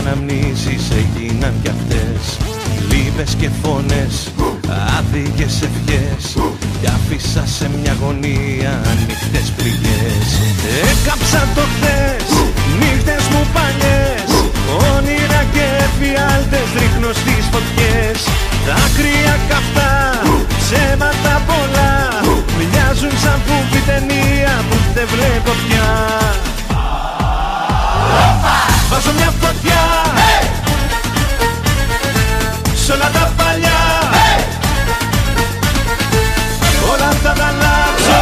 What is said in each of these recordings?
αναμνήσεις έγιναν κι αυτές. Λύπες και φωνές, άδικες ευχές, κι άφησα σε μια γωνία ανοιχτές πληγές. Έκαψα το χθες, νύχτες μου παλιές, όνειρα και εφιάλτες ρίχνω στις φωτιές. Δάκρυα καυτά, ψέματα πολλά, μοιάζουν σαν φούφη ταινία που δεν βλέπω πια. Βάζω μια φωτιά σ' όλα τα παλιά, όλα θα τα αλλάξω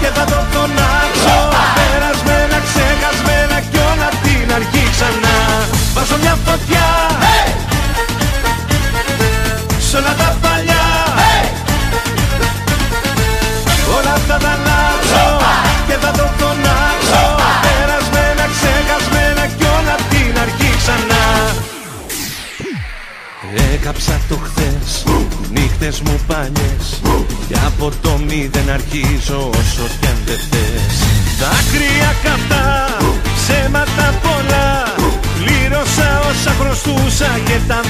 και θα το φωνάξω. Περασμένα, ξεχασμένα κι όλα απ' την αρχή ξανά. Βάζω μια φωτιά σ' όλα τα παλιά, όλα θα τα αλλάξω και θα το φωνάξω. Περασμένα, ξεχασμένα κι όλα απ' την αρχή ξανά. Έκαψα το χθες, νύχτες μου παλιές, κι από το μηδέν αρχίζω όσο κι αν δεν θες. Δάκρυα καυτά, ψέματα πολλά, πλήρωσα όσα χρωστούσα και τα